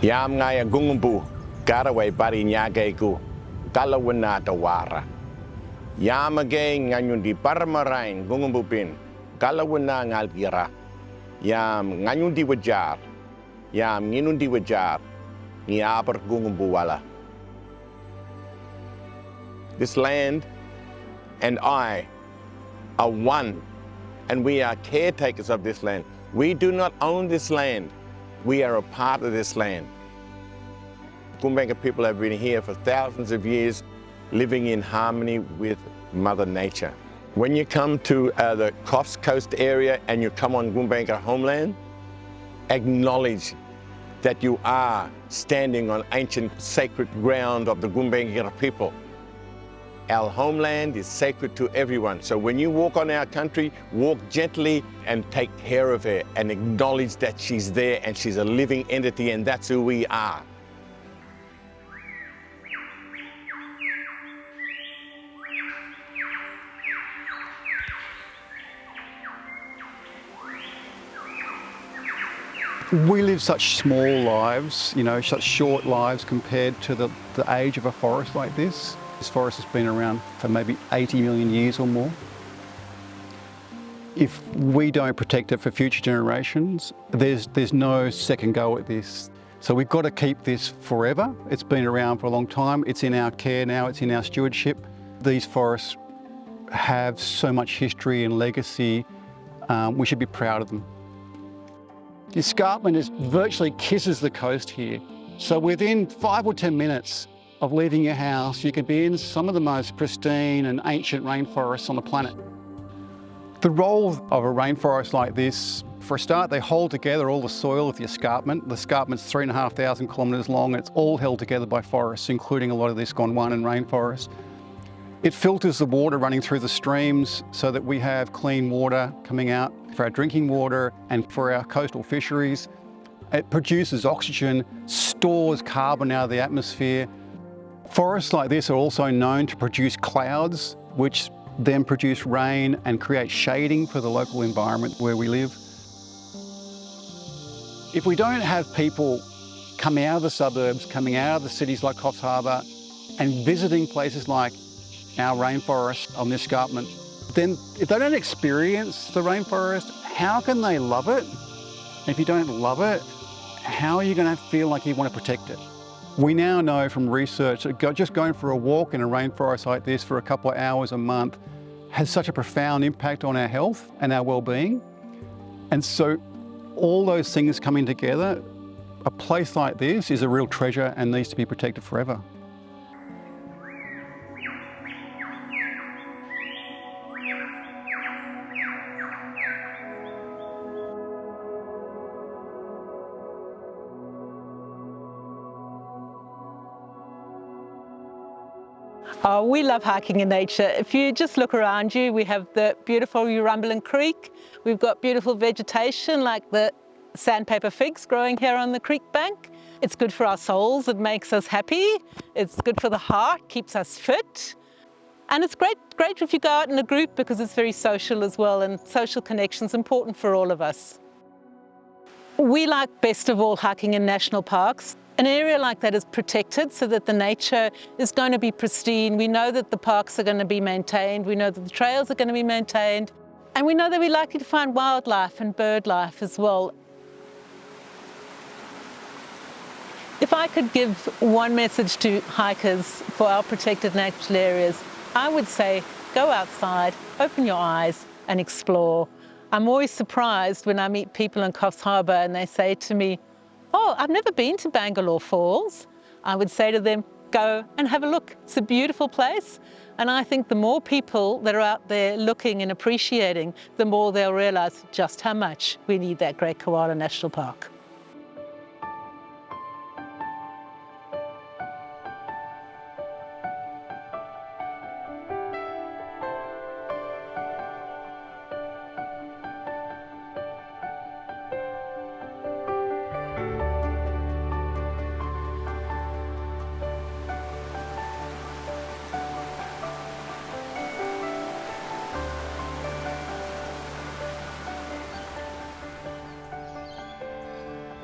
Yam ngaya gungumbu, garaway bari nyagaygu, galawina tawara. Yam again nganyundi parmarain gungumbu bin, galawina ngalgira. Yam nganyundi wajar, yam nginundi wajar, niabar gungumbu wala. This land and I are one, and we are caretakers of this land. We do not own this land. We are a part of this land. Gumbaynggirr people have been here for thousands of years, living in harmony with Mother Nature. When you come to the Coffs Coast area and you come on Gumbaynggirr homeland, acknowledge that you are standing on ancient sacred ground of the Gumbaynggirr people. Our homeland is sacred to everyone. So when you walk on our country, walk gently and take care of her and acknowledge that she's there and she's a living entity, and that's who we are. We live such small lives, such short lives compared to the age of a forest like this. This forest has been around for maybe 80 million years or more. If we don't protect it for future generations, there's no second go at this. So we've got to keep this forever. It's been around for a long time. It's in our care now, it's in our stewardship. These forests have so much history and legacy. We should be proud of them. The escarpment virtually kisses the coast here. So within 5 or 10 minutes of leaving your house, you could be in some of the most pristine and ancient rainforests on the planet. The role of a rainforest like this, for a start, they hold together all the soil of the escarpment. The escarpment's 3,500 kilometres long, and it's all held together by forests, including a lot of this Gondwanan rainforest. It filters the water running through the streams so that we have clean water coming out for our drinking water and for our coastal fisheries. It produces oxygen, stores carbon out of the atmosphere. Forests like this are also known to produce clouds, which then produce rain and create shading for the local environment where we live. If we don't have people coming out of the suburbs, coming out of the cities like Coffs Harbour and visiting places like our rainforest on the escarpment, then if they don't experience the rainforest, how can they love it? And if you don't love it, how are you going to feel like you want to protect it? We now know from research that just going for a walk in a rainforest like this for a couple of hours a month has such a profound impact on our health and our well-being. And so all those things coming together, a place like this is a real treasure and needs to be protected forever. Oh, we love hiking in nature. If you just look around you, we have the beautiful Urumbalin Creek. We've got beautiful vegetation like the sandpaper figs growing here on the creek bank. It's good for our souls, it makes us happy. It's good for the heart, keeps us fit. And it's great if you go out in a group because it's very social as well, and social connection's important for all of us. We like best of all hiking in national parks. An area like that is protected so that the nature is going to be pristine. We know that the parks are going to be maintained. We know that the trails are going to be maintained. And we know that we're likely to find wildlife and bird life as well. If I could give one message to hikers for our protected natural areas, I would say go outside, open your eyes and explore. I'm always surprised when I meet people in Coffs Harbour and they say to me, "Oh, I've never been to Bangalore Falls." I would say to them, go and have a look. It's a beautiful place. And I think the more people that are out there looking and appreciating, the more they'll realise just how much we need that Great Koala National Park.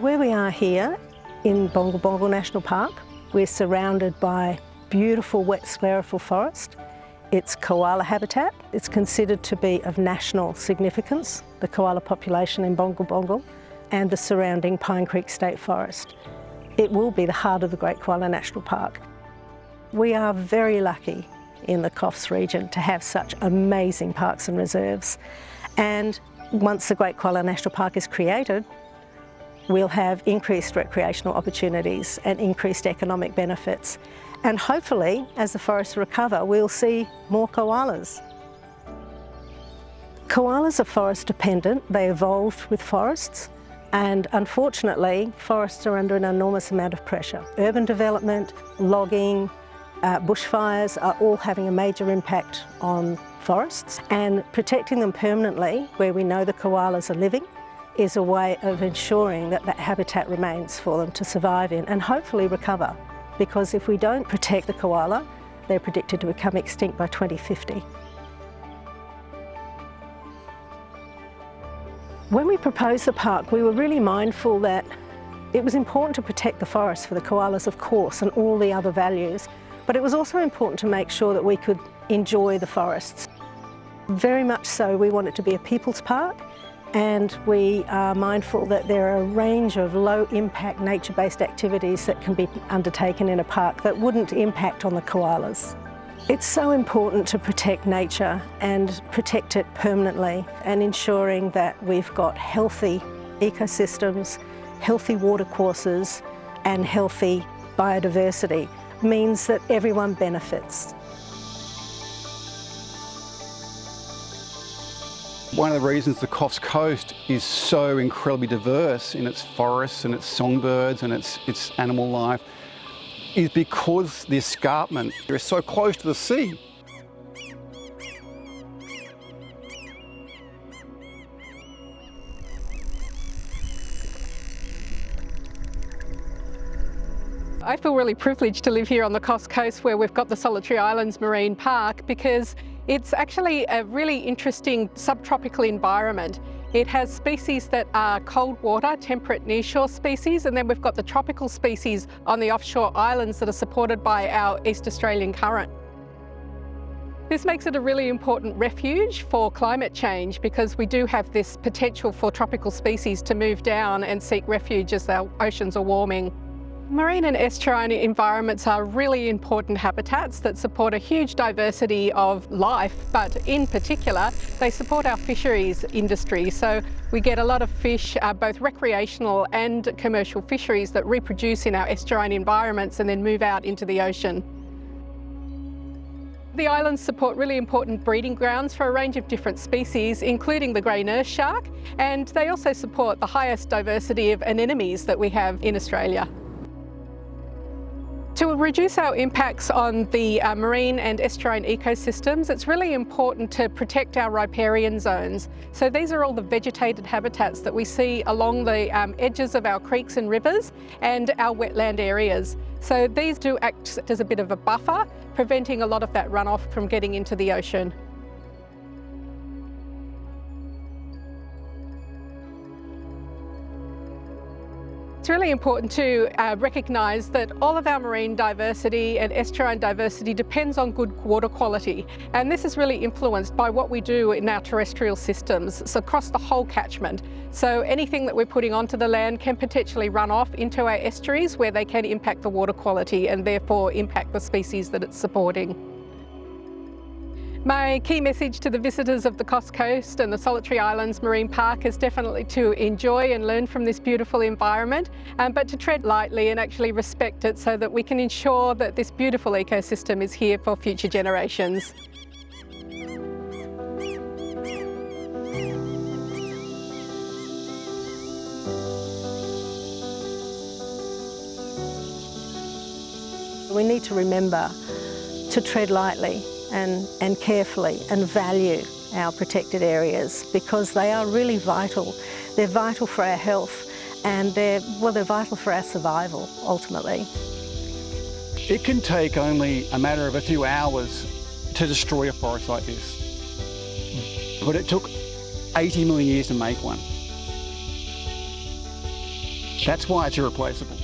Where we are here In Bongal Bongal National Park, we're surrounded by beautiful wet sclerophyll forest. It's koala habitat. It's considered to be of national significance, the koala population in Bongal Bongal, and the surrounding Pine Creek State Forest. It will be the heart of the Great Koala National Park. We are very lucky in the Coffs region to have such amazing parks and reserves. And once the Great Koala National Park is created, we'll have increased recreational opportunities and increased economic benefits. And hopefully, as the forests recover, we'll see more koalas. Koalas are forest dependent. They evolved with forests. And unfortunately, forests are under an enormous amount of pressure. Urban development, logging, bushfires are all having a major impact on forests, and protecting them permanently where we know the koalas are living is a way of ensuring that that habitat remains for them to survive in and hopefully recover. Because if we don't protect the koala, they're predicted to become extinct by 2050. When we proposed the park, we were really mindful that it was important to protect the forest for the koalas, of course, and all the other values, but it was also important to make sure that we could enjoy the forests. Very much so, we want it to be a people's park, and we are mindful that there are a range of low-impact nature-based activities that can be undertaken in a park that wouldn't impact on the koalas. It's so important to protect nature and protect it permanently, and ensuring that we've got healthy ecosystems, healthy watercourses and healthy biodiversity means that everyone benefits. One of the reasons the Coffs Coast is so incredibly diverse in its forests and its songbirds and its animal life is because the escarpment is so close to the sea. I feel really privileged to live here on the Coffs Coast where we've got the Solitary Islands Marine Park, because it's actually a really interesting subtropical environment. It has species that are cold water, temperate nearshore species, and then we've got the tropical species on the offshore islands that are supported by our East Australian current. This makes it a really important refuge for climate change, because we do have this potential for tropical species to move down and seek refuge as our oceans are warming. Marine and estuarine environments are really important habitats that support a huge diversity of life, but in particular, they support our fisheries industry. So we get a lot of fish, both recreational and commercial fisheries, that reproduce in our estuarine environments and then move out into the ocean. The islands support really important breeding grounds for a range of different species, including the grey nurse shark, and they also support the highest diversity of anemones that we have in Australia. To reduce our impacts on the marine and estuarine ecosystems, it's really important to protect our riparian zones. So these are all the vegetated habitats that we see along the edges of our creeks and rivers and our wetland areas. So these do act as a bit of a buffer, preventing a lot of that runoff from getting into the ocean. It's really important to recognise that all of our marine diversity and estuarine diversity depends on good water quality, and this is really influenced by what we do in our terrestrial systems, so across the whole catchment. So anything that we're putting onto the land can potentially run off into our estuaries, where they can impact the water quality and therefore impact the species that it's supporting. My key message to the visitors of the Coffs Coast and the Solitary Islands Marine Park is definitely to enjoy and learn from this beautiful environment, but to tread lightly and actually respect it, so that we can ensure that this beautiful ecosystem is here for future generations. We need to remember to tread lightly and carefully and value our protected areas, because they are really vital. They're vital for our health, and they're vital for our survival, ultimately. It can take only a matter of a few hours to destroy a forest like this, but it took 80 million years to make one. That's why it's irreplaceable.